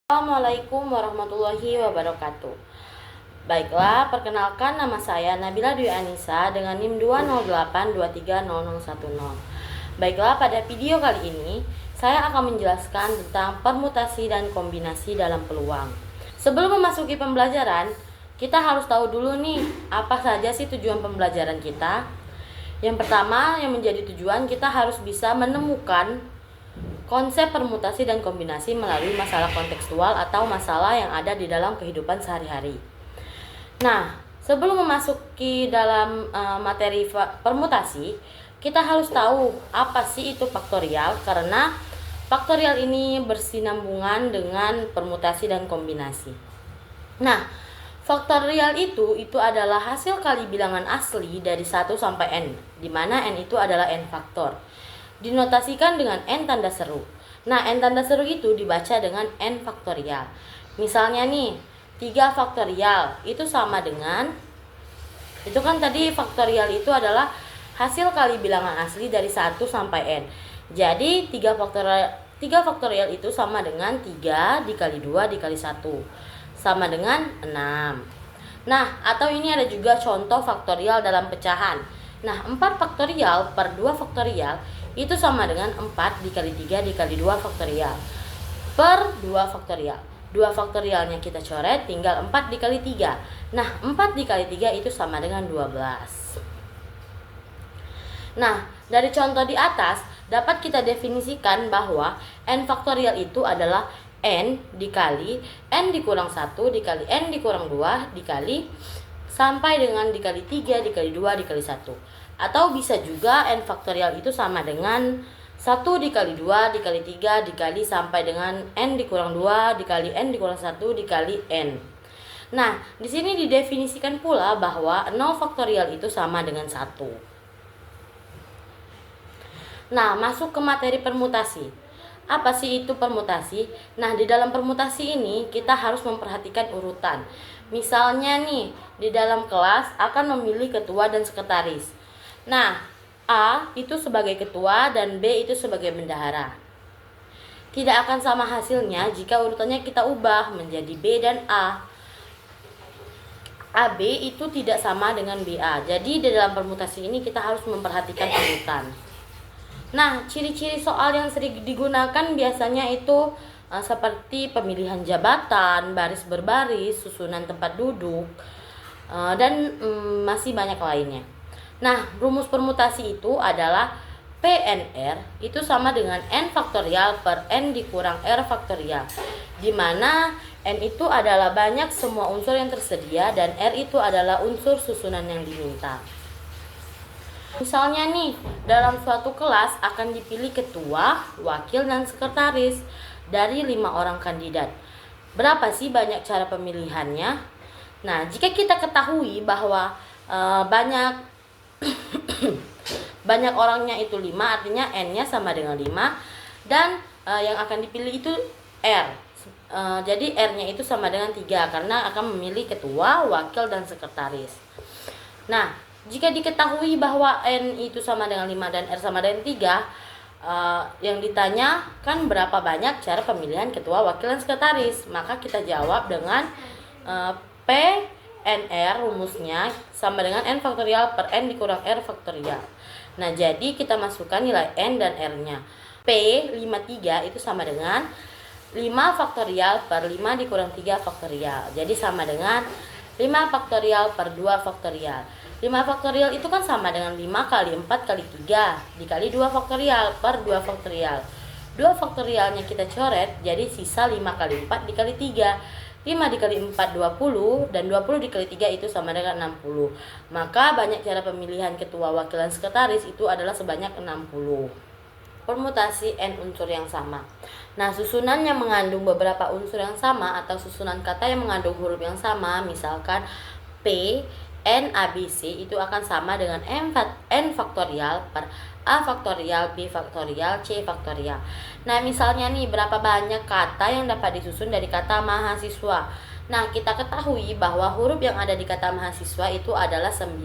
Assalamualaikum warahmatullahi wabarakatuh. Baiklah, perkenalkan nama saya Nabila Dwi Anissa dengan NIM 208230010. Baiklah, pada video kali ini saya akan menjelaskan tentang permutasi dan kombinasi dalam peluang. Sebelum memasuki pembelajaran, kita harus tahu dulu nih, apa saja sih tujuan pembelajaran kita. Yang pertama, yang menjadi tujuan, kita harus bisa menemukan konsep permutasi dan kombinasi melalui masalah kontekstual atau masalah yang ada di dalam kehidupan sehari-hari. Nah, sebelum memasuki dalam materi permutasi, kita harus tahu apa sih itu faktorial, karena faktorial ini bersinambungan dengan permutasi dan kombinasi. Nah, faktorial itu adalah hasil kali bilangan asli dari 1 sampai n, di mana n itu adalah n faktor. Dinotasikan dengan n tanda seru. Nah, n tanda seru itu dibaca dengan n faktorial. Misalnya nih, 3 faktorial itu sama dengan, itu kan tadi faktorial itu adalah hasil kali bilangan asli dari 1 sampai n. Jadi 3 faktorial itu sama dengan 3 dikali 2 dikali 1, sama dengan 6. Nah, atau ini ada juga contoh faktorial dalam pecahan. Nah, 4 faktorial per 2 faktorial itu sama dengan 4 dikali 3 dikali 2 faktorial per 2 faktorial. 2 faktorialnya kita coret, tinggal 4 dikali 3. Nah, 4 dikali 3 itu sama dengan 12. Nah, dari contoh di atas dapat kita definisikan bahwa n faktorial itu adalah n dikali n dikurang 1 dikali n dikurang 2 dikali sampai dengan dikali 3 dikali 2 dikali 1. Atau bisa juga n faktorial itu sama dengan 1 dikali 2 dikali 3 dikali sampai dengan n dikurang 2 dikali n dikurang 1 dikali n. Nah, di sini didefinisikan pula bahwa 0 faktorial itu sama dengan 1. Nah, masuk ke materi permutasi. Apa sih itu permutasi? Nah, di dalam permutasi ini kita harus memperhatikan urutan. Misalnya nih, di dalam kelas akan memilih ketua dan sekretaris. Nah, A itu sebagai ketua dan B itu sebagai bendahara. Tidak akan sama hasilnya jika urutannya kita ubah menjadi B dan A. AB itu tidak sama dengan BA. Jadi di dalam permutasi ini kita harus memperhatikan urutan. Nah, ciri-ciri soal yang sering digunakan biasanya itu seperti pemilihan jabatan, baris berbaris, susunan tempat duduk, dan masih banyak lainnya. Nah, rumus permutasi itu adalah PNR itu sama dengan n faktorial per n dikurang r faktorial, di mana n itu adalah banyak semua unsur yang tersedia dan r itu adalah unsur susunan yang diminta. Misalnya nih, dalam suatu kelas akan dipilih ketua, wakil, dan sekretaris dari 5 orang kandidat. Berapa sih banyak cara pemilihannya? Nah, jika kita ketahui bahwa banyak orangnya itu 5, artinya n-nya sama dengan 5, dan yang akan dipilih itu r. Jadi r-nya itu sama dengan 3 karena akan memilih ketua, wakil, dan sekretaris. Nah, jika diketahui bahwa n itu sama dengan 5 dan r sama dengan 3, yang ditanya kan berapa banyak cara pemilihan ketua, wakil, dan sekretaris, maka kita jawab dengan PNR rumusnya sama dengan n faktorial per n dikurang r faktorial. Nah, jadi kita masukkan nilai n dan r-nya. P53 itu sama dengan 5 faktorial per 5 dikurang 3 faktorial. Jadi sama dengan 5 faktorial per 2 faktorial. 5 faktorial itu kan sama dengan 5 kali 4 kali 3 dikali 2 faktorial per 2 faktorial. 2 faktorialnya kita coret, jadi sisa 5 kali 4 dikali 3. 5 dikali 4 20 dan 20 dikali 3 itu sama dengan 60. Maka banyak cara pemilihan ketua, wakil, dan sekretaris itu adalah sebanyak 60. Permutasi n unsur yang sama. Nah, susunan yang mengandung beberapa unsur yang sama atau susunan kata yang mengandung huruf yang sama, misalkan P, N, A, B, C itu akan sama dengan n faktorial per A faktorial, B faktorial, C faktorial. Nah, misalnya nih, berapa banyak kata yang dapat disusun dari kata mahasiswa. Nah, kita ketahui bahwa huruf yang ada di kata mahasiswa itu adalah 9.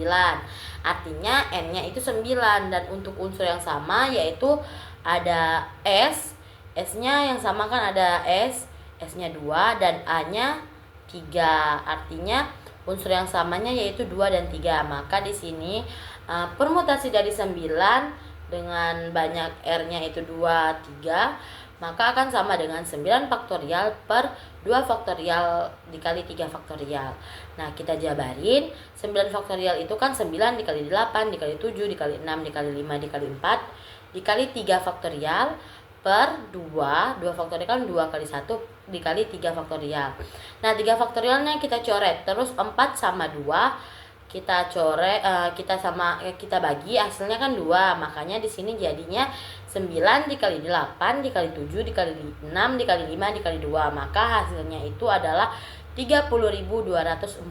Artinya n-nya itu 9, dan untuk unsur yang sama yaitu ada S. S-nya yang sama kan ada S, S-nya 2 dan A-nya 3. Artinya unsur yang samanya yaitu 2 dan 3. Maka di sini permutasi dari 9 dengan banyak R-nya itu 2, 3, maka akan sama dengan 9 faktorial per 2 faktorial dikali 3 faktorial. Nah, kita jabarin. 9 faktorial itu kan 9 dikali 8, dikali 7, dikali 6, dikali 5, dikali 4, dikali 3 faktorial per 2. 2 faktorial kan 2 kali 1 dikali 3 faktorial. Nah, 3 faktorialnya kita coret. Terus 4 sama 2 kita coret, kita bagi, hasilnya kan 2. Makanya di sini jadinya 9 dikali 8 dikali 7 dikali 6 dikali 5 dikali 2. Maka hasilnya itu adalah 30.240.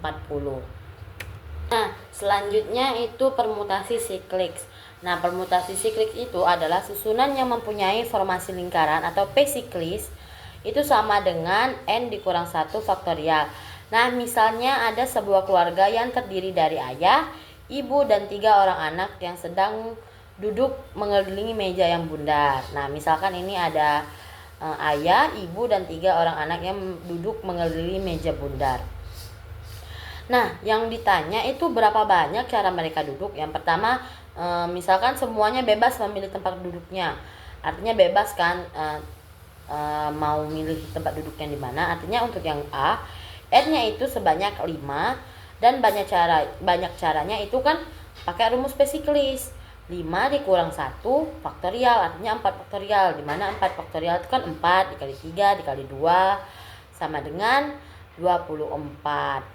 Nah, selanjutnya itu permutasi siklik. Nah, permutasi siklik itu adalah susunan yang mempunyai formasi lingkaran atau P siklis itu sama dengan N dikurang 1 faktorial. Nah, misalnya ada sebuah keluarga yang terdiri dari ayah, ibu, dan 3 orang anak yang sedang duduk mengelilingi meja yang bundar. Nah, misalkan ini ada ayah, ibu, dan 3 orang anak yang duduk mengelilingi meja bundar. Nah, yang ditanya itu berapa banyak cara mereka duduk. Yang pertama, misalkan semuanya bebas memilih tempat duduknya. Artinya bebas kan, mau milih tempat duduknya di mana. Artinya untuk yang A, N-nya itu sebanyak 5 dan banyak caranya itu kan pakai rumus P siklis. 5 dikurang 1 faktorial, artinya 4 faktorial. Dimana 4 faktorial itu kan 4 dikali 3 dikali 2 sama dengan 24.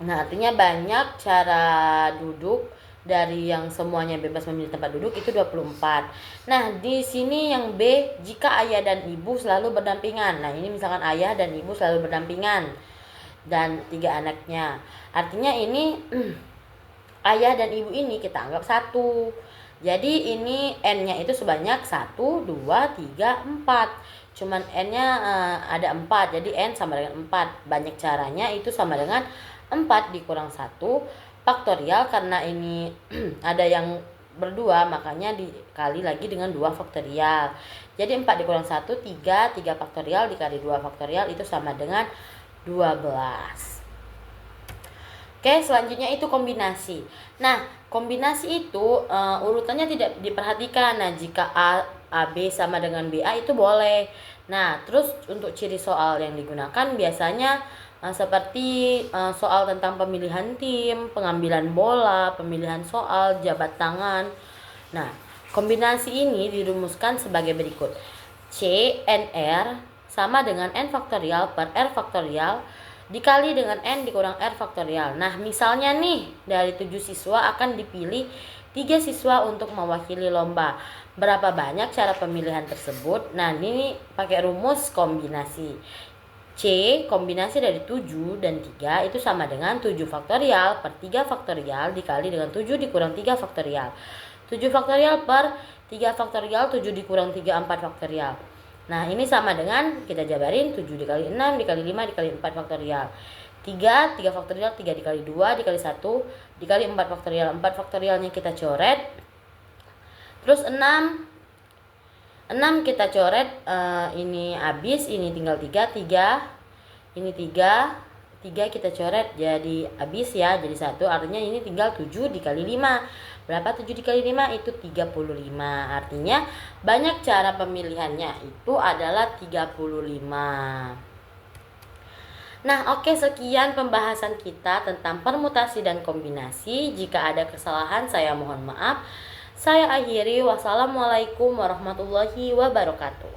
Nah, artinya banyak cara duduk dari yang semuanya bebas memilih tempat duduk itu 24. Nah, di sini yang B, jika ayah dan ibu selalu berdampingan. Nah, ini misalkan ayah dan ibu selalu berdampingan dan 3 anaknya. Artinya ini ayah dan ibu ini kita anggap 1. Jadi ini N-nya itu sebanyak 1, 2, 3, 4. Cuman N-nya ada 4. Jadi N sama dengan 4. Banyak caranya itu sama dengan 4 dikurang 1 faktorial. Karena ini ada yang berdua, makanya dikali lagi dengan 2 faktorial. Jadi 4 dikurang 1, 3 faktorial dikali 2 faktorial itu sama dengan 12. Oke, selanjutnya itu kombinasi. Nah, kombinasi itu urutannya tidak diperhatikan. Nah, jika AB sama dengan BA itu boleh. Nah, terus untuk ciri soal yang digunakan biasanya seperti soal tentang pemilihan tim, pengambilan bola, pemilihan soal, jabat tangan. Nah, kombinasi ini dirumuskan sebagai berikut. C N R sama dengan N faktorial per R faktorial dikali dengan N dikurang R faktorial. Nah, misalnya nih dari 7 siswa akan dipilih 3 siswa untuk mewakili lomba. Berapa banyak cara pemilihan tersebut? Nah, ini pakai rumus kombinasi. C kombinasi dari 7 dan 3 itu sama dengan 7 faktorial per 3 faktorial dikali dengan 7 dikurang 3 faktorial. 7 faktorial per 3 faktorial 7 dikurang 3 4 faktorial. Nah, ini sama dengan kita jabarin 7 dikali 6 dikali 5 dikali 4 faktorial. 3 faktorial 3 dikali 2 dikali 1 dikali 4 faktorial. 4 faktorialnya kita coret. Terus 6 kita coret, ini habis, ini tinggal 3 ini 3 kita coret jadi habis ya, jadi 1. Artinya ini tinggal 7 dikali 5. Berapa 7 dikali 5? Itu 35. Artinya banyak cara pemilihannya itu adalah 35. Nah, oke, sekian pembahasan kita tentang permutasi dan kombinasi. Jika ada kesalahan saya mohon maaf. Saya akhiri. Wassalamualaikum warahmatullahi wabarakatuh.